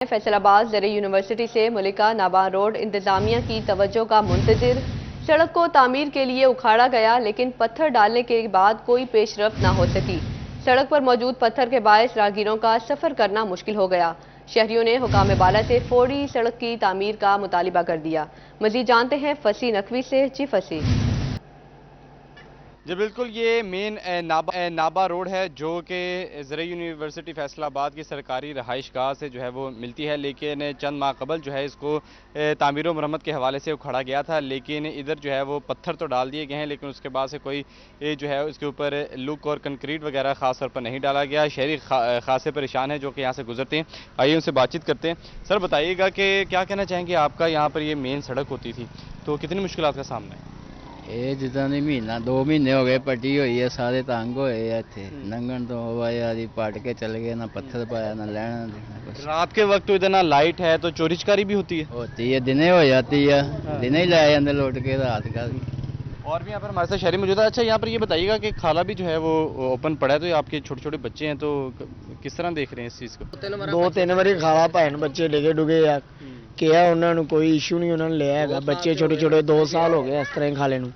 فیصل آباد زرعی یونیورسٹی سے ملکہ نابا روڈ انتظامیہ کی توجہ کا منتظر۔ سڑک کو تعمیر کے لیے اکھاڑا گیا لیکن پتھر ڈالنے کے بعد کوئی پیش رفت نہ ہو سکی۔ سڑک پر موجود پتھر کے باعث راہگیروں کا سفر کرنا مشکل ہو گیا۔ شہریوں نے حکام بالا سے فوری سڑک کی تعمیر کا مطالبہ کر دیا۔ مزید جانتے ہیں فصیح نقوی سے۔ جی فصیح۔ جی بالکل، یہ مین نابا روڈ ہے جو کہ زرعی یونیورسٹی فیصل آباد کی سرکاری رہائش گاہ سے جو ہے وہ ملتی ہے، لیکن چند ماہ قبل جو ہے اس کو تعمیر و مرمت کے حوالے سے اکھاڑا گیا تھا، لیکن ادھر جو ہے وہ پتھر تو ڈال دیے گئے ہیں لیکن اس کے بعد سے کوئی جو ہے اس کے اوپر لک اور کنکریٹ وغیرہ خاص طور پر نہیں ڈالا گیا۔ شہری خاصے پریشان ہیں جو کہ یہاں سے گزرتے ہیں۔ آئیے ان سے بات چیت کرتے ہیں۔ سر بتائیے گا کہ کیا کہنا چاہیں گے، آپ کا یہاں پر یہ مین سڑک ہوتی تھی تو کتنی مشکلات کا سامنا ہے؟ یہ جتنا نہیں مہینہ 2 مہینے ہو گئے پٹی ہوئی ہے، سارے تنگ ہوئے اتنے لنگن تو ہوا یار پٹ کے چل گئے، نہ پتھر پایا نہ لینا کچھ۔ رات کے وقت تو ادھر نہ لائٹ ہے تو چوری چکاری بھی ہوتی ہے؟ دنے ہو جاتی ہے، دنے ہی لائے جاتے لوٹ کے، رات کا بھی۔ اور بھی یہاں پر ہمارے ساتھ شہری موجود ہے۔ اچھا یہاں پر یہ بتائیے گا کہ کھالا بھی جو ہے وہ اوپن پڑا ہے، تو آپ کے چھوٹے چھوٹے بچے ہیں تو کس طرح دیکھ رہے ہیں اس چیز کو؟ 2-3 باری کھالا پائے بچے ڈگے ڈگے آ کیا، انہوں نے کوئی ایشو نہیں انہوں نے لیا ہے۔ بچے چھوٹے چھوٹے 2 سال ہو گئے اس طرح کھالے نو،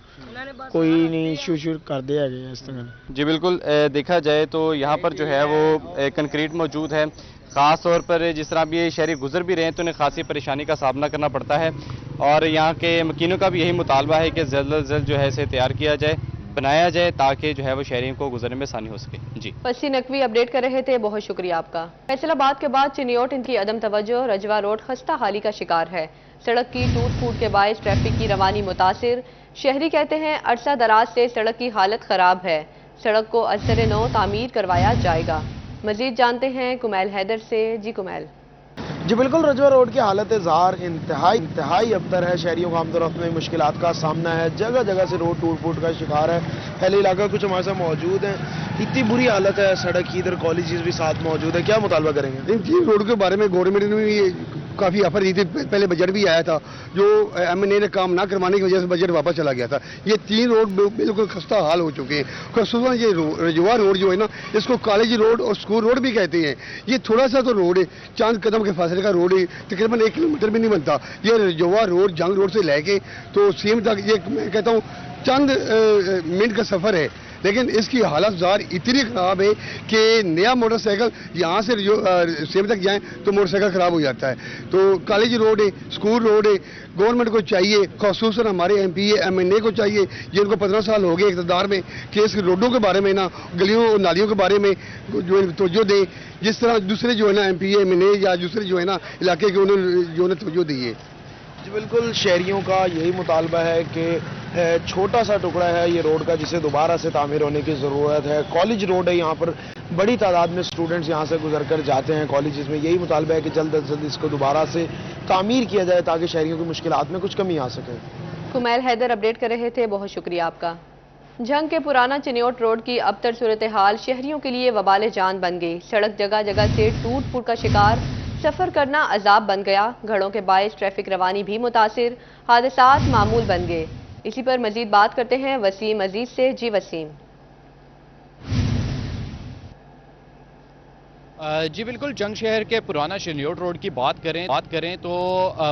کوئی نہیں ایشو کرتے ہے اس طرح۔ جی بالکل، دیکھا جائے تو یہاں پر جو ہے وہ کنکریٹ موجود ہے، خاص طور پر جس طرح بھی یہ شہری گزر بھی رہے ہیں تو انہیں خاصی پریشانی کا سامنا کرنا پڑتا ہے، اور یہاں کے مکینوں کا بھی یہی مطالبہ ہے کہ جلد از جلد جو ہے اسے تیار کیا جائے، بنایا جائے تاکہ جو ہے وہ شہریوں کو گزرنے میں آسانی ہو سکے۔ جی فصیح نقوی اپڈیٹ کر رہے تھے، بہت شکریہ آپ کا۔ فیصل آباد کے بعد چنیوٹ ان کی عدم توجہ، رجوا روڈ خستہ حالی کا شکار ہے۔ سڑک کی ٹوٹ پھوٹ کے باعث ٹریفک کی روانی متاثر۔ شہری کہتے ہیں عرصہ دراز سے سڑک کی حالت خراب ہے، سڑک کو ازسر نو تعمیر کروایا جائے گا۔ مزید جانتے ہیں کمیل حیدر سے۔ جی کمیل۔ جی بالکل، رجوا روڈ کی حالت زار انتہائی ابتر ہے۔ شہریوں کو آمد و رفت میں مشکلات کا سامنا ہے، جگہ جگہ سے روڈ ٹوٹ پھوٹ کا شکار ہے۔ پہلے علاقہ کچھ ہمارے ساتھ موجود ہیں، اتنی بری حالت ہے سڑک کی، ادھر کالجز بھی ساتھ موجود ہے، کیا مطالبہ کریں گے؟ ان روڈ کے بارے میں گورنمنٹ نے بھی کافی آفر دی تھی، پہلے بجٹ بھی آیا تھا، جو ایم این اے نے کام نہ کروانے کی وجہ سے بجٹ واپس چلا گیا تھا۔ یہ 3 روڈ بالکل خستہ حال ہو چکے ہیں، خصوصاً یہ رجوا روڈ جو ہے نا، اس کو کالج روڈ اور اسکول روڈ بھی کہتے ہیں۔ یہ تھوڑا سا تو روڈ ہے، چاند قدم کے فاصلے کا روڈ ہے، تقریباً 1 کلومیٹر بھی نہیں بنتا۔ یہ رجوا روڈ جنگ روڈ سے لے کے تو سیم تک، یہ میں کہتا ہوں چند منٹ کا سفر ہے، لیکن اس کی حالت زار اتنی خراب ہے کہ نیا موٹر سائیکل یہاں سے سیم تک جائیں تو موٹر سائیکل خراب ہو جاتا ہے۔ تو کالج روڈ ہے، اسکول روڈ ہے، گورنمنٹ کو چاہیے، خصوصاً ہمارے ایم پی ایم این اے کو چاہیے جن کو 15 سال ہو گئے اقتدار میں، کہ اس روڈوں کے بارے میں نا، گلیوں اور نالیوں کے بارے میں جو توجہ دیں، جس طرح دوسرے جو ہے نا ایم پی ایم این اے یا دوسرے جو ہے نا علاقے کے انہوں نے توجہ دی ہے۔ جی بالکل، شہریوں کا یہی مطالبہ ہے کہ چھوٹا سا ٹکڑا ہے یہ روڈ کا جسے دوبارہ سے تعمیر ہونے کی ضرورت ہے۔ کالج روڈ ہے، یہاں پر بڑی تعداد میں اسٹوڈنٹس یہاں سے گزر کر جاتے ہیں کالجز میں، یہی مطالبہ ہے کہ جلد از جلد اس کو دوبارہ سے تعمیر کیا جائے تاکہ شہریوں کی مشکلات میں کچھ کمی آ سکے۔ کمیل حیدر اپڈیٹ کر رہے تھے، بہت شکریہ آپ کا۔ جنگ کے پرانا چنیوٹ روڈ کی ابتر صورتحال شہریوں کے لیے وبال جان بن گئی۔ سڑک جگہ جگہ سے ٹوٹ پھوٹ کا شکار، سفر کرنا عذاب بن گیا، گھڑوں کے باعث ٹریفک روانی بھی متاثر، حادثات معمول بن گئے۔ اسی پر مزید بات کرتے ہیں وسیم عزیز سے۔ جی وسیم۔ جی بالکل، جنگ شہر کے پرانا چنیوٹ روڈ کی بات کریں تو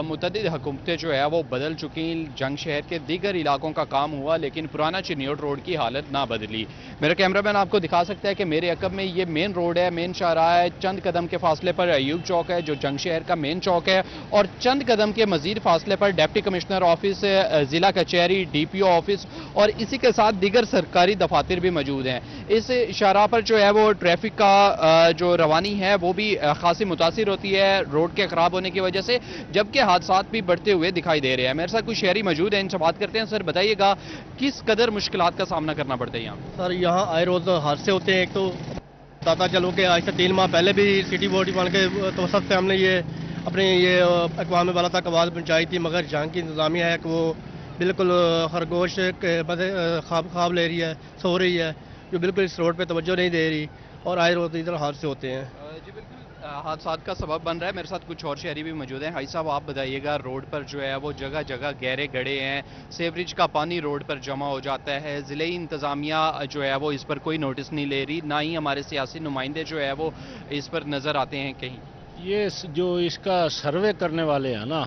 متعدد حکومتیں جو ہے وہ بدل چکی، جنگ شہر کے دیگر علاقوں کا کام ہوا لیکن پرانا چنیوٹ روڈ کی حالت نہ بدلی۔ میرا کیمرہ مین آپ کو دکھا سکتا ہے کہ میرے عقب میں یہ مین روڈ ہے، مین شاہراہ ہے، چند قدم کے فاصلے پر ایوب چوک ہے جو جنگ شہر کا مین چوک ہے، اور چند قدم کے مزید فاصلے پر ڈپٹی کمشنر آفس، ضلع کچہری، ڈی پی او آفس اور اسی کے ساتھ دیگر سرکاری دفاتر بھی موجود ہیں۔ اس شاہراہ پر جو ہے وہ ٹریفک کا جو روانی ہے وہ بھی خاصی متاثر ہوتی ہے روڈ کے خراب ہونے کی وجہ سے، جبکہ حادثات بھی بڑھتے ہوئے دکھائی دے رہے ہیں۔ میرے ساتھ کچھ شہری موجود ہیں، ان سے بات کرتے ہیں۔ سر بتائیے گا کس قدر مشکلات کا سامنا کرنا پڑتا ہے یہاں؟ سر یہاں آئے روز حادثے ہوتے ہیں، ایک تو بتاتا چلوں کہ آج سے 3 ماہ پہلے بھی سٹی بورڈ بن کے توسط سے ہم نے یہ اپنے اقوام بالا تک آواز پہنچائی تھی، مگر جہاں کی انتظامیہ ہے کہ وہ بالکل خرگوش خواب لے رہی ہے، سو رہی ہے، جو بالکل اس روڈ پہ توجہ نہیں دے رہی، اور آئے روز ادھر حادثے ہوتے ہیں۔ جی بالکل، حادثات کا سبب بن رہا ہے۔ میرے ساتھ کچھ اور شہری بھی موجود ہیں۔ بھائی صاحب آپ بتائیے گا، روڈ پر جو ہے وہ جگہ جگہ گہرے گڑھے ہیں، سیوریج کا پانی روڈ پر جمع ہو جاتا ہے، ضلعی انتظامیہ جو ہے وہ اس پر کوئی نوٹس نہیں لے رہی، نہ ہی ہمارے سیاسی نمائندے جو ہے وہ اس پر نظر آتے ہیں کہیں۔ ये जो इसका सर्वे करने वाले हैं ना,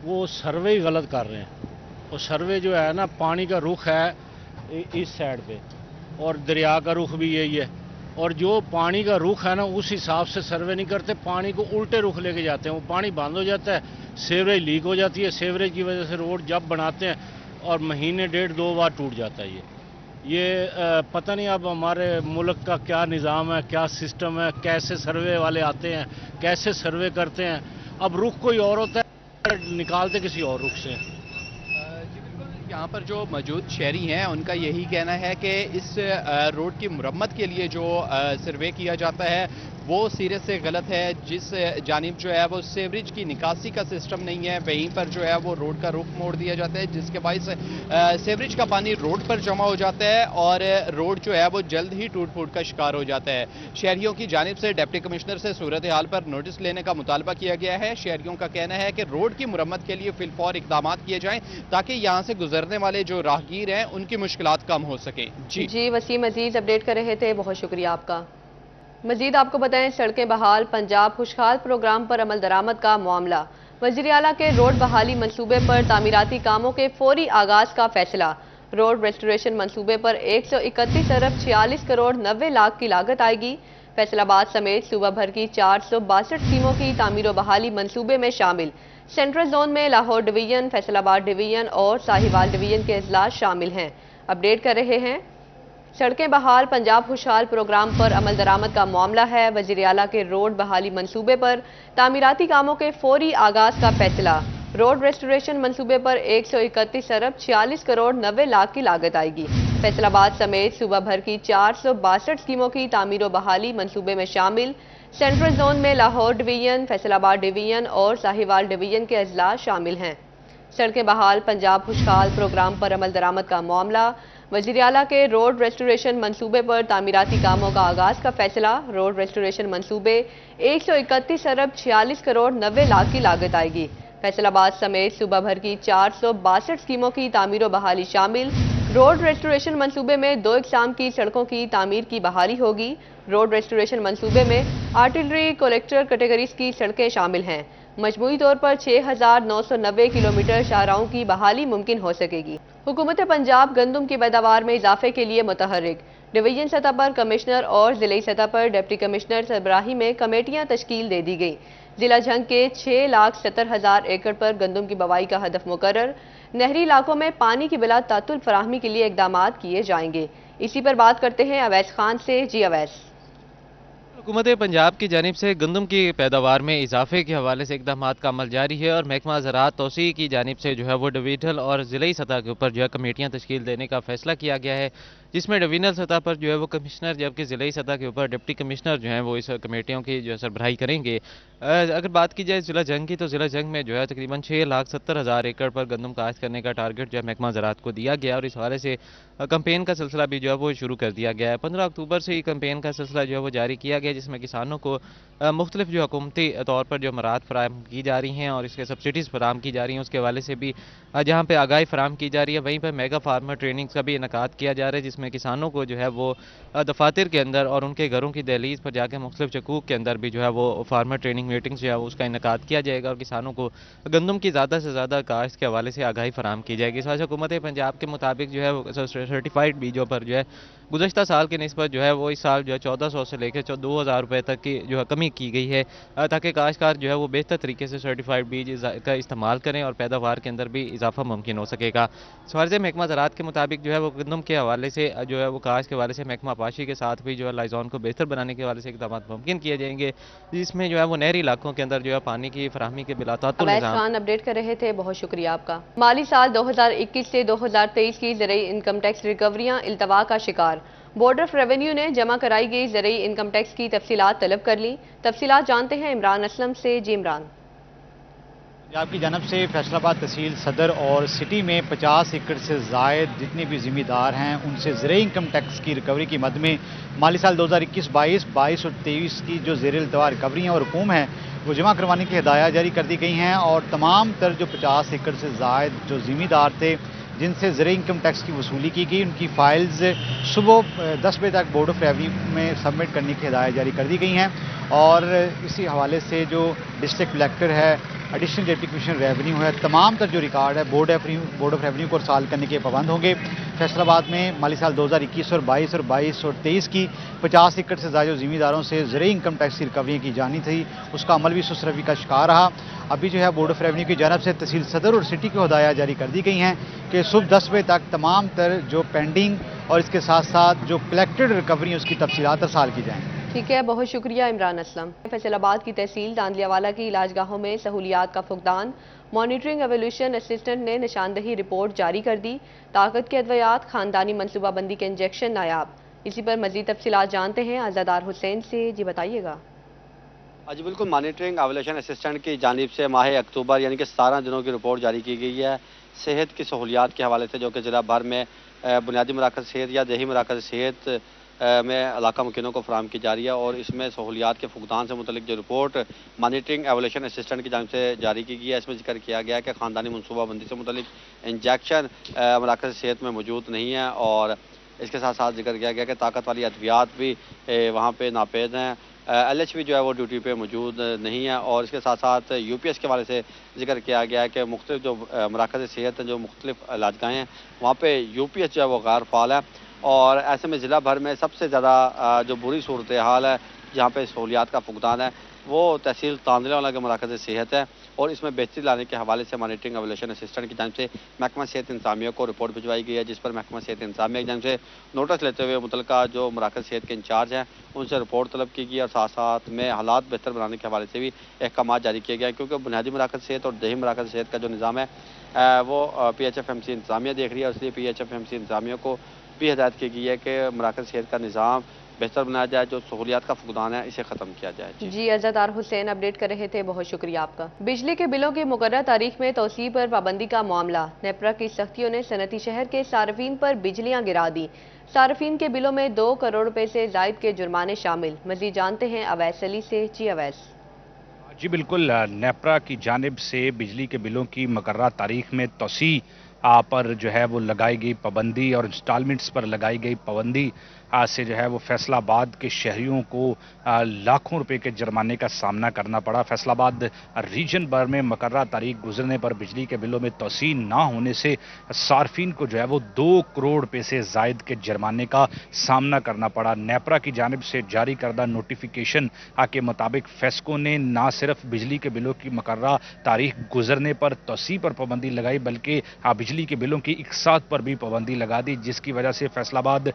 वो सर्वे ही गलत कर रहे हैं। और सर्वे जो है ना, पानी का रुख है इस साइड पे और दरिया का रुख भी यही है, और जो पानी का रुख है ना उस हिसाब से सर्वे नहीं करते, पानी को उल्टे रुख लेके जाते हैं। वो पानी बंद हो जाता है, सीवरेज लीक हो जाती है, सीवरेज की वजह से रोड जब बनाते हैं और महीने डेढ़ 2 बार टूट जाता है। ये पता नहीं अब हमारे मुल्क का क्या निज़ाम है, क्या सिस्टम है, कैसे सर्वे वाले आते हैं, कैसे सर्वे करते हैं। अब रुख कोई और होता है, निकालते किसी और रुख से। यहाँ पर जो मौजूद शहरी हैं उनका यही कहना है कि इस रोड की मुरम्मत के लिए जो सर्वे किया जाता है वो सिरे से गलत है। जिस जानिब जो है वो सीवरेज की निकासी का सिस्टम नहीं है, वहीं पर जो है वो रोड का रुख मोड़ दिया जाता है, जिसके बायस सीवरेज का पानी रोड पर जमा हो जाता है और रोड जो है वो जल्द ही टूट फूट का शिकार हो जाता है। शहरियों की जानिब से डिप्टी कमिश्नर से सूरत हाल पर नोटिस लेने का मुतालबा किया गया है। शहरियों का कहना है कि रोड की मुरम्मत के लिए फिलफौर इकदाम किए जाएं ताकि यहाँ से गुजरने वाले जो राहगीर हैं उनकी मुश्किलात कम हो सकें। जी वसीम अजीज अपडेट कर रहे थे, बहुत शुक्रिया आपका। मजीद आपको बताएं, सड़कें बहाल, पंजाब खुशहाल प्रोग्राम पर अमल दरामद का मामला। वज़ीर आला के रोड बहाली मंसूबे पर तामीराती कामों के फौरी आगाज का फैसला। रोड रेस्टोरेशन मंसूबे पर 131 अरब 46 करोड़ 90 लाख की लागत आएगी। फैसलाबाद समेत सूबा भर की 462 स्कीमों की तामीर बहाली मंसूबे में शामिल। सेंट्रल जोन में लाहौर डिवीजन, फैसलाबाद डिवीजन और साहिवाल डिवीजन के अजलास शामिल हैं। अपडेट कर रहे हैं, सड़कें बहाल, पंजाब खुशहाल प्रोग्राम पर अमल दरामद का मामला है। वज़ीर आला के रोड बहाली मंसूबे पर तामीराती कामों के फौरी आगाज का फैसला। रोड रेस्टोरेशन मंसूबे पर 131 अरब 46 करोड़ 90 लाख की लागत आएगी। फैसलाबाद समेत सूबा भर की 462 स्कीमों की तामीर बहाली मंसूबे में शामिल। सेंट्रल जोन में लाहौर डिवीजन, फैसलाबाद डिवीजन और साहिवाल डिवीजन के अजलास शामिल हैं। सड़कें बहाल, पंजाब खुशहाल प्रोग्राम पर अमल दरामद का मामला। वज़ीर आला के रोड रेस्टोरेशन मंसूबे पर तामीराती कामों का आगाज का फैसला। रोड रेस्टोरेशन मंसूबे 131 अरब 46 करोड़ 90 लाख की लागत आएगी। फैसलाबाद समेत सूबा भर की 462 स्कीमों की तामीर बहाली शामिल। रोड रेस्टोरेशन मंसूबे में 2 इकसाम की सड़कों की तामीर की बहाली होगी। रोड रेस्टोरेशन मंसूबे में आर्टिलरी कलेक्टर कैटेगरीज की सड़कें शामिल हैं। मजमूई तौर पर 6,990 किलोमीटर शाहराहों की बहाली मुमकिन हो सकेगी। हुकूमत पंजाब गंदम की पैदावार में इजाफे के लिए मुतहर्रिक। डिवीजन सतह पर कमिश्नर और जिले सतह पर डिप्टी कमिश्नर सरबराही में कमेटियां तश्कील दे दी गई। जिला झंग के 6,70,000 एकड़ पर गंदम की बवाई का हदफ मुकर्रर। नहरी इलाकों में पानी की बिला तातुल फराहमी के लिए इकदाम किए जाएंगे। इसी पर बात करते हैं अवैस खान से। जी अवैस। हुकूमत पंजाब की जानिब से गंदम की पैदावार में इजाफे के हवाले से इकदाम का अमल जारी है और महकमा ज़राअत तौसी की जानिब से जो है वो डिवीजनल और ज़िले सतह के ऊपर जो है कमेटियाँ तश्कील देने का फैसला किया गया है, जिसमें डिवीजनल सतह पर जो है वो कमिश्नर जबकि ज़िले सतह के ऊपर डिप्टी कमिश्नर जो हैं वो इस कमेटियों की जो है सरबराही करेंगे। अगर बात की जाए ज़िला जंग की, तो ज़िला जंग में जो है तकरीबन 6,70,000 एकड़ पर गंदम काश्त करने का टारगेट जो है महकमा ज़राअत को दिया गया और इस हवाले से कैंपेन का सिलसिला भी जो है वो शुरू कर दिया गया है। 15 अक्टूबर से ही कैंपेन का सिलसिला जो है वो जारी किया गया, जिसमें किसानों को मुख्तलिफ जो हुकूमती तौर पर जो मराहत फराहम की जा रही हैं और इसके सब्सिडीज़ फराहम की जा रही हैं, उसके हवाले से भी जहाँ पे आगाही फराहम की जा रही है, वहीं पर मेगा फार्मर ट्रेनिंग्स का भी इनकाद किया जा रहा है, जिसमें किसानों को जो है वो दफातर के अंदर और उनके घरों की दहलीज पर जाकर मुख्तलिफ चकूक के अंदर भी जो है वो फार्मर ट्रेनिंग मीटिंग्स जो है उसका इनकाद किया जाएगा और किसानों को गंदम की ज़्यादा से ज़्यादा काश्त के हवाले से आगाही फराहम की जाएगी। इस वजह से हुकूमत पंजाब के मुताबिक जो है सर्टिफाइड बीजों पर जो है गुज़श्ता साल की निस्बत जो है वो इस साल जो है 1400 से लेकर 2,000 रुपये तक की जो है कमी की गई है, ताकि काश्तकार जो है वो बेहतर तरीके से सर्टिफाइड बीज का इस्तेमाल करें और पैदावार के अंदर भी इजाफा मुमकिन हो सकेगा। सवाल महकमा ज़राअत के मुताबिक जो है वो गंदम के हवाले से जो है वो काश्त के हवाले से महकमा पाशी के साथ भी जो है लाइजॉन को बेहतर बनाने के हवाले से इक़दाम मुमकिन किए जाएंगे, जिसमें जो है वो नहरी इलाकों के अंदर जो है पानी की फराहमी के बिला तातुल निज़ाम। अपडेट कर रहे थे, बहुत शुक्रिया आपका। माली साल 2021 से 2023 की ज़रूरी इनकम टैक्स रिकवरियाँ इल्तवा का शिकार। बोर्ड ऑफ रेवेन्यू ने जमा कराई गई ज़रूरी इनकम टैक्स की तफसीलात तलब कर ली। तफसीलात जानते हैं इमरान असलम से। जी इमरान। पंजाब की जानब से फैसलाबाद तहसील सदर और सिटी में 50 एकड़ से ज़ायद जितने भी ज़िम्मेदार हैं उनसे ज़रूरी इनकम टैक्स की रिकवरी की मद में माली साल 2021-22, 22 और 23 की जो ज़ेर इल्तवा रिकवरियाँ और रकूम हैं वो जमा करवाने की हिदायत जारी कर दी गई हैं और तमाम तर जो 50 एकड़ से ज़ायद जो ज़िम्मेदार थे جن سے زرعی انکم ٹیکس کی وصولی کی گئی، ان کی فائلز صبح 10 بجے تک بورڈ آف ریونیو میں سبمٹ کرنے کی ہدایت جاری کر دی گئی ہیں، اور اسی حوالے سے جو ڈسٹرکٹ کلیکٹر ہے، ایڈیشنل ڈپٹی کمشنر ریونیو ہے، تمام تر جو ریکارڈ ہے بورڈ آف ریونیو کو ارسال کرنے کے پابند ہوں گے۔ فیصل آباد میں مالی سال 2021 اور 22 اور 22 اور 23 کی 50 ایکڑ سے زائد زمینداروں سے زرعی انکم ٹیکس کی ریکوری کی جانی تھی، اس کا عمل بھی سست روی کا شکار رہا۔ ابھی جو ہے بورڈ آف ریونیو کی جانب سے تحصیل صدر اور سٹی کو ہدایات جاری کر دی گئی ہیں کہ صبح 10 بجے تک تمام تر جو پینڈنگ اور اس کے ساتھ ساتھ جو کلیکٹڈ ریکوری ہیں اس کی تفصیلات ارسال کی جائیں۔ ٹھیک ہے، بہت شکریہ عمران اسلم۔ فیصل آباد کی تحصیل داندلیا والا کی علاج گاہوں میں سہولیات کا فقدان، مانیٹرنگ ایولیوشن اسسٹنٹ نے نشاندہی رپورٹ جاری کر دی۔ طاقت کے ادویات، خاندانی منصوبہ بندی کے انجیکشن نایاب۔ اسی پر مزید تفصیلات جانتے ہیں عزادار حسین سے، جی بتائیے گا۔ جی بالکل، مانیٹرنگ ایولیوشن اسسٹنٹ کی جانب سے ماہ اکتوبر یعنی کہ 17 دنوں کی رپورٹ جاری کی گئی ہے صحت کی سہولیات کے حوالے سے، جو کہ ضلع بھر میں بنیادی مراکز صحت یا دیہی مراکز صحت میں علاقہ مکینوں کو فراہم کی جا رہی ہے، اور اس میں سہولیات کے فقدان سے متعلق جو رپورٹ مانیٹرنگ ایولیوشن اسسٹنٹ کی جانب سے جاری کی گئی ہے، اس میں ذکر کیا گیا ہے کہ خاندانی منصوبہ بندی سے متعلق انجیکشن مراکز صحت میں موجود نہیں ہے، اور اس کے ساتھ ساتھ ذکر کیا گیا کہ طاقت والی ادویات بھی وہاں پہ ناپید ہیں، ایل ایچ بھی جو ہے وہ ڈیوٹی پہ موجود نہیں ہے، اور اس کے ساتھ ساتھ یو پی ایس کے حوالے سے ذکر کیا گیا ہے کہ مختلف جو مراکز صحت جو مختلف علاج گاہیں ہیں وہاں پہ یو پی ایس جو ہے وہ غیر فعال ہے، اور ایسے میں ضلع بھر میں سب سے زیادہ جو بری صورتحال ہے جہاں پہ سہولیات کا فقدان ہے وہ تحصیل داندلیا والا کے مراکز صحت ہے، اور اس میں بہتری لانے کے حوالے سے مانیٹرنگ ایولیوشن اسسٹنٹ کی جانب سے محکمہ صحت انتظامیہ کو رپورٹ بھجوائی گئی ہے، جس پر محکمہ صحت انتظامیہ کی جانب سے نوٹس لیتے ہوئے متعلقہ جو مراکز صحت کے انچارج ہیں ان سے رپورٹ طلب کی گئی، اور ساتھ ساتھ میں حالات بہتر بنانے کے حوالے سے بھی احکامات جاری کیے گئے ہیں، کیونکہ بنیادی مراکز صحت اور دیہی مراکز صحت کا جو نظام ہے وہ P H F M C انتظامیہ دیکھ رہی ہے، اور اس لیے P H F M C انتظامیہ کو بھی ہدایت کی گئی ہے کہ مراکز صحت کا نظام بہتر بنایا جائے، جو سہولیات کا فقدان ہے اسے ختم کیا جائے۔ جی عزادار حسین اپڈیٹ کر رہے تھے، بہت شکریہ آپ کا۔ بجلی کے بلوں کی مقررہ تاریخ میں توسیع پر پابندی کا معاملہ، نیپرا کی سختیوں نے صنعتی شہر کے صارفین پر بجلیاں گرا دی۔ صارفین کے بلوں میں 2 کروڑ روپے سے زائد کے جرمانے شامل۔ مزید جانتے ہیں اویس علی سے، جی اویس۔ جی بالکل، نیپرا کی جانب سے بجلی کے بلوں کی مقررہ تاریخ میں توسیع پر جو ہے وہ لگائی گئی پابندی اور انسٹالمنٹس پر لگائی گئی پابندی سے جو ہے وہ فیصل آباد کے شہریوں کو لاکھوں روپے کے جرمانے کا سامنا کرنا پڑا۔ فیصل آباد ریجن بھر میں مقررہ تاریخ گزرنے پر بجلی کے بلوں میں توسیع نہ ہونے سے صارفین کو جو ہے وہ 2 کروڑ روپے سے زائد کے جرمانے کا سامنا کرنا پڑا۔ نیپرا کی جانب سے جاری کردہ نوٹیفیکیشن کے مطابق فیسکو نے نہ صرف بجلی کے بلوں کی مقررہ تاریخ گزرنے پر توسیع پر پابندی لگائی بلکہ بجلی کے بلوں کی اقساط پر بھی پابندی لگا دی، جس کی وجہ سے فیصل آباد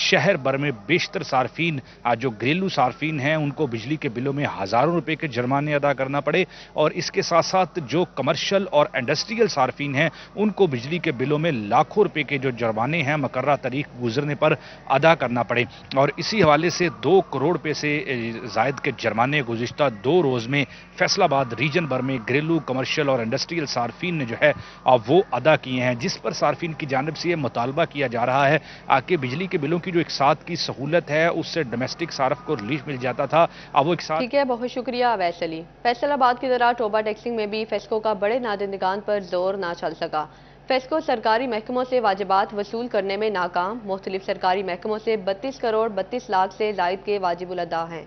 شہر بھر میں بیشتر صارفین جو گھریلو صارفین ہیں ان کو بجلی کے بلوں میں ہزاروں روپے کے جرمانے ادا کرنا پڑے، اور اس کے ساتھ ساتھ جو کمرشل اور انڈسٹریل صارفین ہیں ان کو بجلی کے بلوں میں لاکھوں روپے کے جو جرمانے ہیں مقررہ تاریخ گزرنے پر ادا کرنا پڑے، اور اسی حوالے سے 2 کروڑ روپے سے زائد کے جرمانے گزشتہ 2 روز میں فیصل آباد ریجن بھر میں گھریلو کمرشل اور انڈسٹریل صارفین نے جو ہے وہ ادا کیے ہیں، جس پر صارفین کی جانب سے یہ مطالبہ کیا جا رہا ہے کہ بجلی کے بلوں کی جو اقساط کی سہولت ہے اس سے ڈومیسٹک صارف کو ریلیف مل جاتا تھا، اب وہ اقساط۔ ٹھیک ہے، بہت شکریہ اویس علی۔ فیصل آباد کی طرح ٹوبہ ٹیکسنگ میں بھی فیسکو کا بڑے نادندگان پر زور نہ چل سکا۔ فیسکو سرکاری محکموں سے واجبات وصول کرنے میں ناکام، مختلف سرکاری محکموں سے 32 کروڑ 32 لاکھ سے زائد کے واجب الادا ہیں۔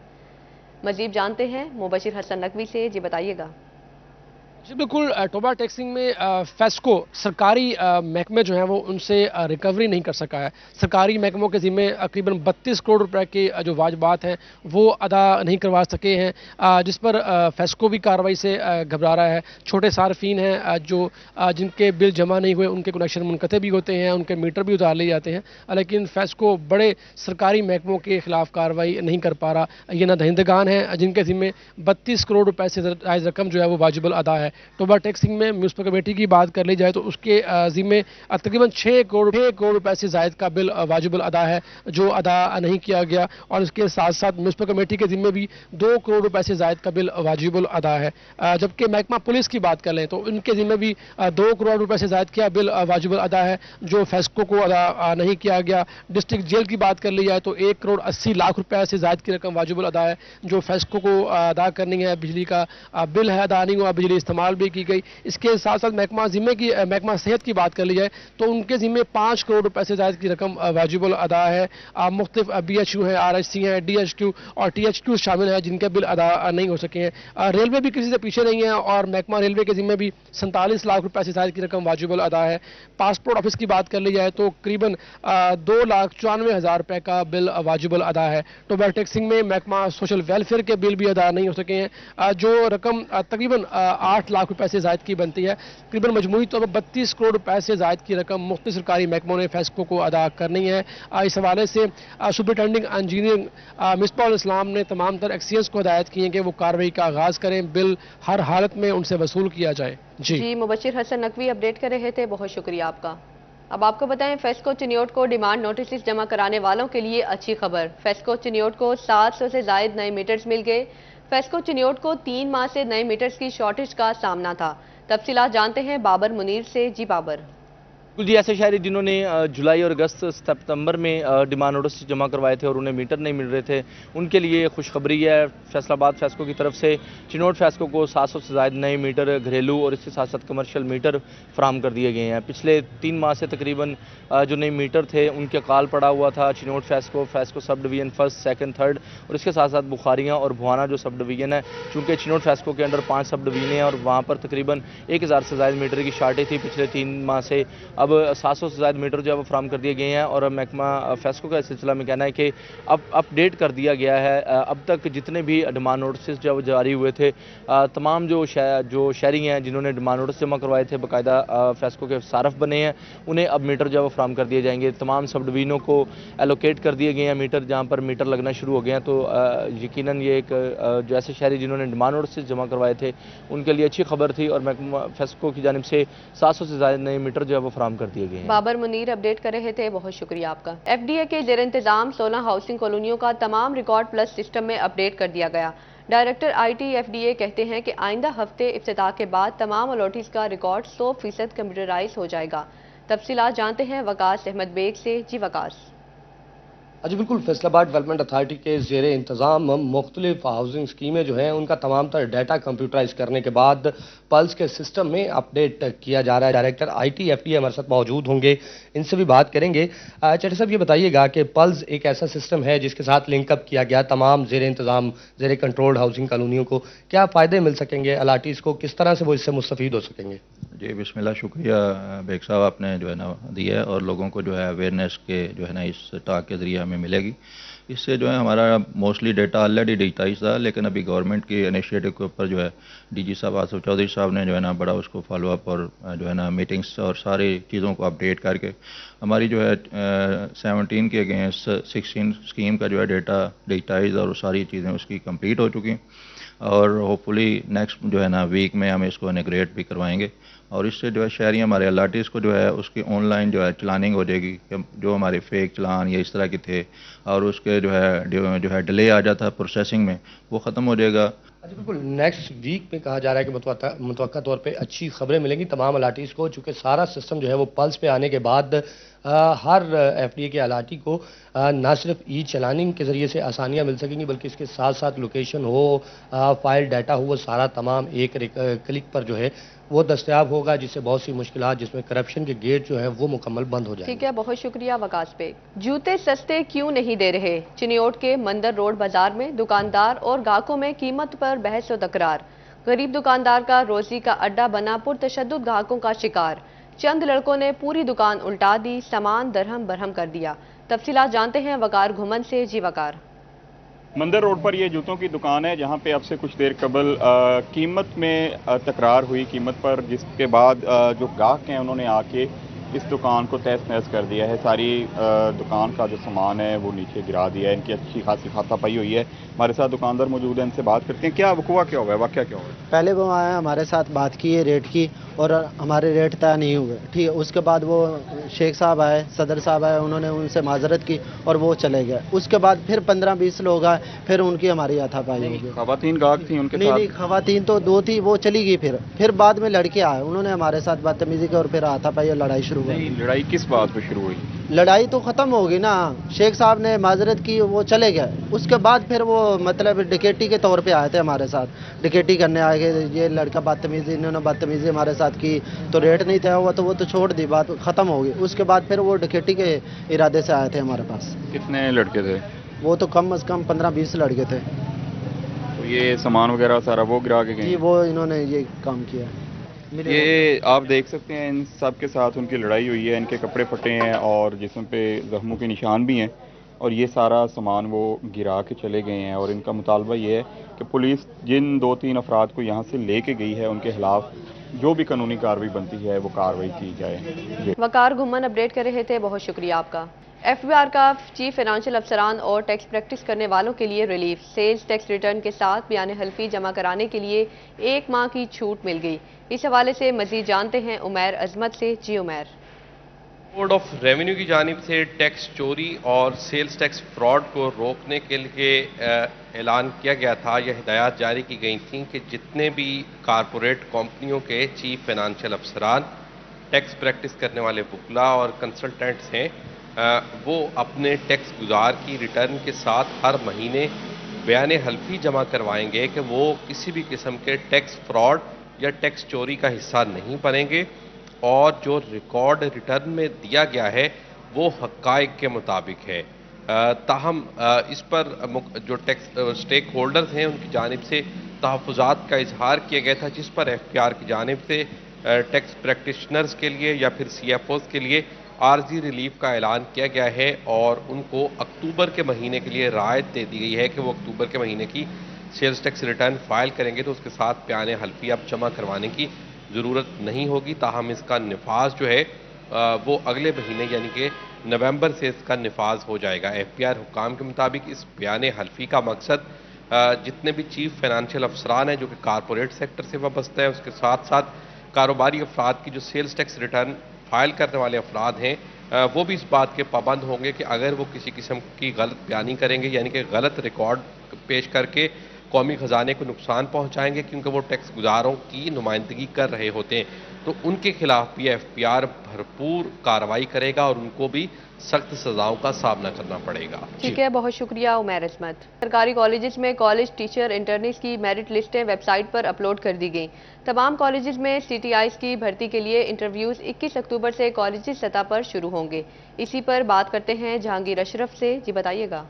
مزید جانتے ہیں مبشر حسن نقوی سے، جی بتائیے گا۔ جی بالکل، ٹوبہ ٹیکسنگ میں فیسکو سرکاری محکمے جو ہیں وہ ان سے ریکوری نہیں کر سکا ہے۔ سرکاری محکموں کے ذمے تقریباً 32 کروڑ روپے کے جو واجبات ہیں وہ ادا نہیں کروا سکے ہیں، جس پر فیسکو بھی کارروائی سے گھبرا رہا ہے۔ چھوٹے صارفین ہیں جو جن کے بل جمع نہیں ہوئے، ان کے کنیکشن منقطع بھی ہوتے ہیں، ان کے میٹر بھی اتار لیے جاتے ہیں، لیکن فیسکو بڑے سرکاری محکموں کے خلاف کارروائی نہیں کر پا رہا۔ یہ نادہندگان ہیں جن کے ذمے 32 کروڑ روپے سے زائد رقم جو ہے وہ واجب الادا ہے۔ ٹوبہ ٹیکسنگ میں میونسپل کمیٹی کی بات کر لی جائے تو اس کے ذمے تقریباً 6 کروڑ روپے سے زائد کا بل واجب الادا ہے جو ادا نہیں کیا گیا، اور اس کے ساتھ ساتھ میونسپل کمیٹی کے ذمے بھی 2 کروڑ روپے سے زائد کا بل واجب الادا ہے۔ جبکہ محکمہ پولیس کی بات کر لیں تو ان کے ذمے بھی 2 کروڑ روپے سے زائد کیا بل واجب الادا ہے جو فیسکو کو ادا نہیں کیا گیا۔ ڈسٹرکٹ جیل کی بات کر لی جائے تو 1 کروڑ 80 لاکھ روپے سے زائد کی رقم واجب الادا ہے جو فیسکو کو ادا کرنی ہے۔ بجلی کا بل ہے ادا نہیں ہوا، بجلی استعمال कमाल भी की गई। इसके साथ साथ महकमा सेहत की बात कर ली जाए तो उनके ज़िम्मे 5 करोड़ रुपए से ज़्यादा की रकम वाजिबुल अदा है। मुख्तलिफ BHU हैं, RHC हैं, DHQ और THQ शामिल हैं जिनके बिल अदा नहीं हो सके हैं। रेलवे भी किसी से पीछे नहीं है और महकमा रेलवे के ज़िम्मे भी 47 लाख रुपए से ज़्यादा की रकम वाजिबुल अदा है। पासपोर्ट ऑफिस की बात कर ली जाए तो करीबन 2,94,000 रुपए का बिल वाजिबुल अदा है। टोबैको टैक्सिंग में महकमा सोशल वेलफेयर के बिल भी अदा नहीं हो सके हैं, जो रकम तकरीबन 8 लाख रुपए से ज़ायद की बनती है। तकरीबन मजमूई तौर पर 32 करोड़ रुपए से ज़ायद की रकम मुख्तलिफ सरकारी महकमों ने फेस्को को अदा करनी है। इस हवाले से सुपरिटेंडिंग इंजीनियरिंग मिसबाहुल इस्लाम ने तमाम तर एक्सीएंस को हिदायत की है कि वो कार्रवाई का आगाज़ करें, बिल हर हालत में उनसे वसूल किया जाए। जी मुबशिर हसन नकवी अपडेट कर रहे थे, बहुत शुक्रिया आपका। अब आपको बताएं, फेस्को चिन्योट को डिमांड नोटिस जमा कराने वालों के लिए अच्छी खबर। फेस्को चिन्योट को 700 से ज़ायद नए मीटर्स मिल गए। फेस्को चिन्योट को 3 माह से नए मीटर्स की शॉर्टेज का सामना था। तफसीलात जानते हैं बाबर मुनीर से। जी बाबर। जी, ऐसे शहरी जिन्होंने जुलाई और अगस्त सितंबर में डिमांड नोटिस जमा करवाए थे और उन्हें मीटर नहीं मिल रहे थे, उनके लिए खुशखबरी है। फैसलाबाद फेस्को की तरफ से चिन्योट फेस्को को 700 से ज़ायद नए मीटर घरेलू और इसके साथ साथ कमर्शियल मीटर फराहम कर दिए गए हैं। पिछले 3 माह से तकरीबन जो नए मीटर थे उनके काल पड़ा हुआ था। Chiniot FESCO sub division 1st, 2nd, 3rd और इसके साथ साथ बुखारियाँ और भुआना जो सब डिवीजन है, चूँकि चिन्योट फेस्को के अंडर 5 सब डिवीजन हैं और वहाँ पर तकरीबन 1000 से ज़ायद मीटर की शार्टेज थी पिछले 3 माह से। अब 700 से ज़्यादा मीटर जो है वो फराहम कर दिए गए हैं और महकमा फेस्को का इस सिलसिला में कहना है कि अब अपडेट कर दिया गया है। अब तक जितने भी डिमांड नोटिस जो जारी हुए थे, तमाम जो शहरी हैं जिन्होंने डिमांड नोटिस जमा करवाए थे, बाकायदा फेस्को के सारफ बने हैं, उन्हें अब मीटर जो है वो फराहम कर दिए जाएंगे। तमाम सब डिवीजनों को एलोकेट कर दिए गए हैं मीटर, जहाँ पर मीटर लगना शुरू हो गए हैं। तो यकीनन ये एक जो ऐसे शहरी जिन्होंने डिमांड नोटिस जमा करवाए थे उनके लिए अच्छी खबर थी और महकमा फेस्को की जानिब से 700 से ज़्यादा नए मीटर जो है वो फराहम कर दिए गए हैं। बाबर मुनीर अपडेट कर रहे थे, बहुत शुक्रिया आपका। FDA के जेर इंतजाम 16 हाउसिंग कॉलोनियों का तमाम रिकॉर्ड प्लस सिस्टम में अपडेट कर दिया गया। डायरेक्टर IT FDA कहते हैं कि आइंदा हफ्ते इफ्तिताह के बाद तमाम अलॉटीज का रिकॉर्ड 100% कंप्यूटराइज हो जाएगा। तफसीलात जानते हैं वकास अहमद बेग से। जी वकास। जी बिल्कुल, फैसलाबाद डेवलपमेंट अथॉरिटी के ज़ेर इंतज़ाम मुख्तलिफ हाउसिंग स्कीमें जो हैं उनका तमाम तर डाटा कंप्यूटराइज करने के बाद पल्स के सिस्टम में अपडेट किया जा रहा है। डायरेक्टर IT FDA हमारे साथ मौजूद होंगे, इनसे भी बात करेंगे। चट्टी साहब, ये बताइएगा कि पल्स एक ऐसा सिस्टम है जिसके साथ लिंकअप किया गया तमाम ज़ेर इंतज़ाम ज़ेर कंट्रोल्ड हाउसिंग कॉलोनियों को, क्या फ़ायदे मिल सकेंगे अलाटीज़ को, किस तरह से वो इससे मुस्तफ़ीद हो सकेंगे? जी बिस्मिल्लाह, शुक्रिया बेग साहब, आपने जो है ना दिया है और लोगों को जो है अवेयरनेस के जो है ना इस टॉक के ज़रिए हमें मिलेगी। इससे जो है हमारा मोस्टली डाटा ऑलरेडी डिजिटाइज था, लेकिन अभी गवर्नमेंट की इनिशिएटिव के ऊपर जो है DG साहब आसिफ चौधरी साहब ने जो है ना बड़ा उसको फॉलो अप और जो है ना मीटिंग्स और सारी चीज़ों को अपडेट करके हमारी जो है 17 के अगेंस्ट 16 स्कीम का जो है डाटा डिजिटाइज और सारी चीज़ें उसकी कंप्लीट हो चुकी और होपफुली नेक्स्ट जो है ना वीक में हम इसको इनग्रेट भी करवाएंगे और इससे जो है शहरी हमारे अलाटीज़ को जो है उसकी ऑनलाइन जो है चलानिंग हो जाएगी। जो हमारे फेक चलान या इस तरह के थे और उसके जो है डिले आ जाता है प्रोसेसिंग में, वो ख़त्म हो जाएगा। अच्छा बिल्कुल, नेक्स्ट वीक में कहा जा रहा है कि मुतवक्का तौर पे अच्छी खबरें मिलेंगी तमाम अलाटीज़ को, चूँकि सारा सिस्टम जो है वो पल्स पे आने के बाद हर FDA के अलाटी को ना सिर्फ ई चलानिंग के ज़रिए से आसानियाँ मिल सकेंगी बल्कि इसके साथ साथ लोकेशन हो, फाइल डाटा हो, वो सारा तमाम एक क्लिक पर जो है वो दस्तयाब होगा, जिससे बहुत सी मुश्किलात जिसमें करप्शन के गेट जो है वो मुकम्मल बंद हो जाएंगे। ठीक है, बहुत शुक्रिया वकास बेग। जूते सस्ते क्यों नहीं दे रहे? चिन्योट के मंदर रोड बाजार में दुकानदार और ग्राहकों में कीमत पर बहस और तकरार। गरीब दुकानदार का रोजी का अड्डा बना पुरतशद्दुद ग्राहकों का शिकार। चंद लड़कों ने पूरी दुकान उल्टा दी, सामान दरहम बरहम कर दिया। तफसीलात जानते हैं वकार घुमन से। जी वकार। मंदिर रोड पर ये जूतों की दुकान है जहां पे अब से कुछ देर कबल कीमत में तकरार हुई कीमत पर, जिसके बाद जो ग्राहक हैं उन्होंने आके इस दुकान को तहस नहस कर दिया है। सारी दुकान का जो सामान है वो नीचे गिरा दिया है। इनकी अच्छी खासी हाथापाई हुई है। हमारे साथ दुकानदार मौजूद हैं, इनसे बात करते हैं। क्या वक़ुआ क्या हुआ है, वाक़या क्या हुआ है? पहले वो आए, हमारे साथ बात की है रेट की और हमारे रेट तय नहीं हुए, ठीक है। उसके बाद वो शेख साहब आए, सदर साहब आए, उन्होंने उनसे माजरत की और वो चले गए। उसके बाद फिर 15-20 लोग आए, फिर उनकी हमारी हाथापाई हो गई। खवातीन गाहक थी उनके साथ? नहीं, खवातीन तो 2 थी, वो चली गई। फिर बाद में लड़के आए, उन्होंने हमारे साथ बदतमीजी की और फिर हाथापाई और लड़ाई शुरू शुरू हुआ। लड़ाई किस बात पे शुरू हुई? लड़ाई तो ख़त्म हो गई ना, शेख साहब ने माजरत की, वो चले गए। उसके बाद फिर वो मतलब डिकेटी के तौर पे आए थे हमारे साथ, डिकेटी करने आए गए। ये लड़का बदतमीजी, इन्होंने बदतमीजी हमारे साथ की, तो रेट नहीं तय हुआ तो वो तो छोड़ दी, बात ख़त्म हो गई। उसके बाद फिर वो डिकेटी के इरादे से आए थे हमारे पास। कितने लड़के थे? वो तो कम अज़ कम 15-20 लड़के थे। तो ये सामान वगैरह सारा वो गिरा के गए? जी, वो इन्होंने ये काम किया। ये आप देख सकते हैं इन सब के साथ उनकी लड़ाई हुई है, इनके कपड़े फटे हैं और जिस्म पे जख्मों के निशान भी हैं, और ये सारा सामान वो गिरा के चले गए हैं। और इनका मुतालबा ये है कि पुलिस जिन 2-3 अफराद को यहाँ से लेके गई है उनके खिलाफ जो भी कानूनी कार्रवाई बनती है वो कार्रवाई की जाए। वकार घुमन अपडेट कर रहे थे, बहुत शुक्रिया आपका। FBR का चीफ फाइनेंशियल अफसरान और टैक्स प्रैक्टिस करने वालों के लिए रिलीफ, सेल्स टैक्स रिटर्न के साथ बयान हल्फी जमा कराने के लिए 1 माह की छूट मिल गई। इस हवाले से मजीद जानते हैं उमैर अजमत से। जी उमैर। बोर्ड ऑफ रेवेन्यू की जानिब से टैक्स चोरी और सेल्स टैक्स फ्रॉड को रोकने के लिए ऐलान किया गया था, यह हिदायत जारी की गई थी कि जितने भी कारपोरेट कंपनियों के चीफ फाइनेंशियल अफसरान, टैक्स प्रैक्टिस करने वाले वकला और कंसल्टेंट्स हैं, वो अपने टैक्स गुजार की रिटर्न के साथ हर महीने बयान हल्फी जमा करवाएंगे कि वो किसी भी किस्म के टैक्स फ्रॉड या टैक्स चोरी का हिस्सा नहीं बनेंगे और जो रिकॉर्ड रिटर्न में दिया गया है वो हक़ाइक़ के मुताबिक है। ताहम इस पर जो टैक्स स्टेक होल्डर्स हैं उनकी जानिब से तहफ़्फ़ुज़ात का इजहार किया गया था, जिस पर FBR की जानिब से टैक्स प्रैक्टिशनर्स के लिए या फिर CFOs के लिए आर्जी रिलीफ का ऐलान किया गया है और उनको अक्टूबर के महीने के लिए राहत दे दी गई है कि वो अक्टूबर के महीने की सेल्स टैक्स रिटर्न फाइल करेंगे तो उसके साथ बयान हल्फी अब जमा करवाने की ज़रूरत नहीं होगी। ताहम इसका निफाज जो है वो अगले महीने यानी कि नवंबर से इसका निफाज हो जाएगा। FBR हुक्काम के मुताबिक इस बयान हल्फी का मकसद जितने भी चीफ फाइनेंशियल अफसरान हैं जो कि कारपोरेट सेक्टर से वाबस्ता है, उसके साथ साथ कारोबारी अफराद की जो सेल्स टैक्स रिटर्न फाइल करने वाले अफराद हैं वो भी इस बात के पाबंद होंगे कि अगर वो किसी किस्म की गलत बयानी करेंगे यानी कि गलत रिकॉर्ड पेश करके कौमी ख़जाने को नुकसान पहुंचाएंगे क्योंकि वो टैक्स गुजारों की नुमाइंदगी कर रहे होते हैं, तो उनके खिलाफ भी FBR भरपूर कार्रवाई करेगा और उनको भी सख्त सजाओं का सामना करना पड़ेगा। ठीक है, बहुत शुक्रिया उमैर अजमत। सरकारी कॉलेजेस में कॉलेज टीचर इंटर्निस की मेरिट लिस्टें वेबसाइट पर अपलोड कर दी गई। तमाम कॉलेजेस में CTIs की भर्ती के लिए इंटरव्यूज 21 अक्टूबर से कॉलेज सतह पर शुरू होंगे। इसी पर बात करते हैं जहांगीर अशरफ से। जी बताइएगा।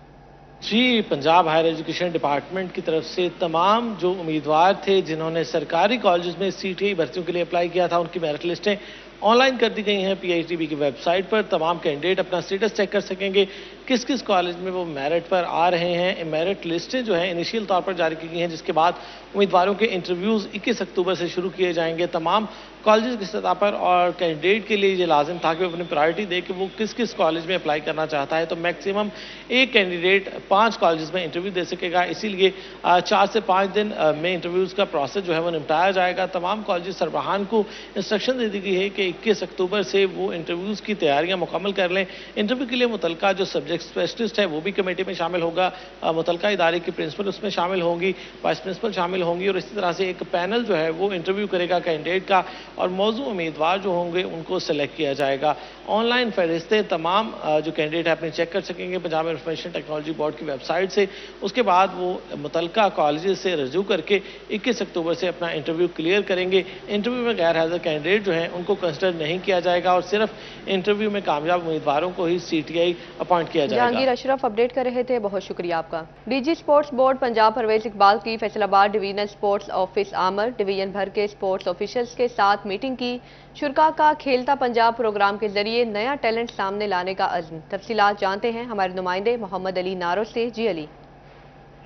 जी, पंजाब हायर एजुकेशन डिपार्टमेंट की तरफ से तमाम जो उम्मीदवार थे जिन्होंने सरकारी कॉलेजेस में CTI भर्तियों के लिए अप्लाई किया था उनकी मेरिट लिस्टें ऑनलाइन कर दी गई हैं PITB की वेबसाइट पर। तमाम कैंडिडेट अपना स्टेटस चेक कर सकेंगे किस किस कॉलेज में वो मेरिट पर आ रहे हैं। मेरिट लिस्टें जो हैं इनिशियल तौर पर जारी की गई हैं, जिसके बाद उम्मीदवारों के इंटरव्यूज़ 21 अक्टूबर से शुरू किए जाएंगे तमाम कॉलेज की सतह पर। और कैंडिडेट के लिए ये लाजिम था कि वो अपनी प्रायोरिटी दे कि वो किस किस कॉलेज में अप्लाई करना चाहता है, तो मैक्सिमम एक कैंडिडेट 5 कॉलेज में इंटरव्यू दे सकेगा। इसीलिए 4 से 5 दिन में इंटरव्यूज़ का प्रोसेस जो है वो निपटाया जाएगा। तमाम कॉलेज सरबराहान को इंस्ट्रक्शन दे दी गई है कि 21 अक्टूबर से वो इंटरव्यूज़ की तैयारियां मुकम्मल कर लें। इंटरव्यू के लिए मुतलका जो सब्जेक्ट स्पेशलिस्ट है वो भी कमेटी में शामिल होगा, मुतलका इदारे की प्रिंसिपल उसमें शामिल होंगी, वाइस प्रिंसिपल शामिल होंगी और इसी तरह से एक पैनल जो है वो इंटरव्यू करेगा कैंडिडेट का और मौजूद उम्मीदवार जो होंगे उनको सेलेक्ट किया जाएगा। ऑनलाइन फहरिस्तें तमाम जो कैंडिडेट है अपने चेक कर सकेंगे पंजाब इंफॉर्मेशन टेक्नोलॉजी बोर्ड की वेबसाइट से। उसके बाद वो मुतलका कॉलेज से रजू करके 21 अक्टूबर से अपना इंटरव्यू क्लियर करेंगे। इंटरव्यू में गैर हाजिर कैंडिडेट जो हैं उनको कंसिडर नहीं किया जाएगा और सिर्फ इंटरव्यू में कामयाब उम्मीदवारों को ही CTI अपॉइंट किया जाएगा। जहांगीर अशरफ अपडेट कर रहे थे, बहुत शुक्रिया आपका। DG sports board Punjab Parvez Iqbal की Faisalabad divisional sports office Amir division भर के स्पोर्ट्स ऑफिशियल्स के साथ मीटिंग की। शुरा का खेलता पंजाब प्रोग्राम के जरिए नया टैलेंट सामने लाने का अज़्म। तफसीलात जानते हैं हमारे नुमाइंदे मोहम्मद अली नारो से। जी अली।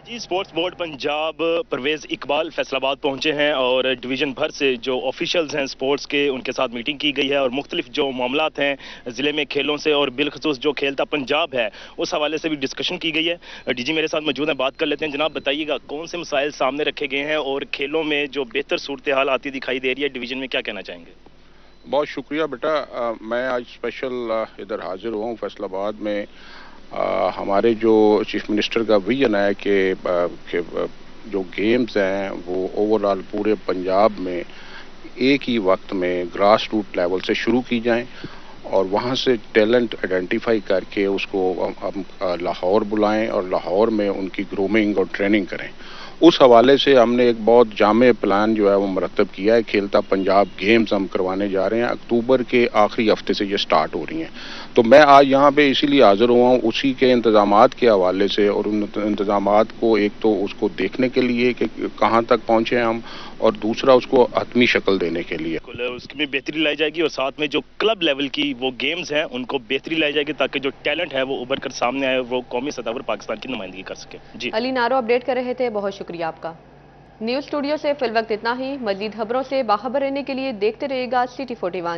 जी, स्पोर्ट्स बोर्ड पंजाब परवेज इकबाल फैसलाबाद पहुंचे हैं और डिवीज़न भर से जो ऑफिशियल्स हैं स्पोर्ट्स के उनके साथ मीटिंग की गई है और मुख्तलिफ जो मामलात हैं ज़िले में खेलों से और बिलखसूस जो खेलता पंजाब है उस हवाले से भी डिस्कशन की गई है। DG मेरे साथ मौजूद हैं, बात कर लेते हैं। जनाब बताइएगा कौन से मसाइल सामने रखे गए हैं और खेलों में जो बेहतर सूरत हाल आती दिखाई दे रही है डिवीज़न में, क्या कहना चाहेंगे? बहुत शुक्रिया बेटा, मैं आज स्पेशल इधर हाजिर हुआ हूँ फैसलाबाद में। हमारे जो चीफ मिनिस्टर का विजन है कि जो गेम्स हैं वो ओवरऑल पूरे पंजाब में एक ही वक्त में ग्रास रूट लेवल से शुरू की जाएं और वहाँ से टैलेंट आइडेंटिफाई करके उसको हम लाहौर बुलाएं और लाहौर में उनकी ग्रूमिंग और ट्रेनिंग करें। उस हवाले से हमने एक बहुत जामे प्लान जो है वो मरतब किया है। खेलता पंजाब गेम्स हम करवाने जा रहे हैं, अक्टूबर के आखिरी हफ्ते से ये स्टार्ट हो रही हैं। तो मैं आज यहाँ पे इसीलिए हाजिर हुआ हूँ उसी के इंतजामात के हवाले से, और उन इंतजामात को एक तो उसको देखने के लिए कि कहाँ तक पहुँचे हम, और दूसरा उसको हतमी शक्ल देने के लिए। उसमें बेहतरी लाई जाएगी और साथ में जो क्लब लेवल की वो गेम्स हैं उनको बेहतरी लाई जाएगी ताकि जो टैलेंट है वो उभर कर सामने आए, वो कौमी सतह पर पाकिस्तान की नुमाइंदगी कर सके। जी अली नारो अपडेट कर रहे थे, बहुत शुक्रिया आपका। न्यूज़ स्टूडियो से फिल वक्त इतना ही। मजीद खबरों से बाखबर रहने के लिए देखते रहिएगा सिटी 41।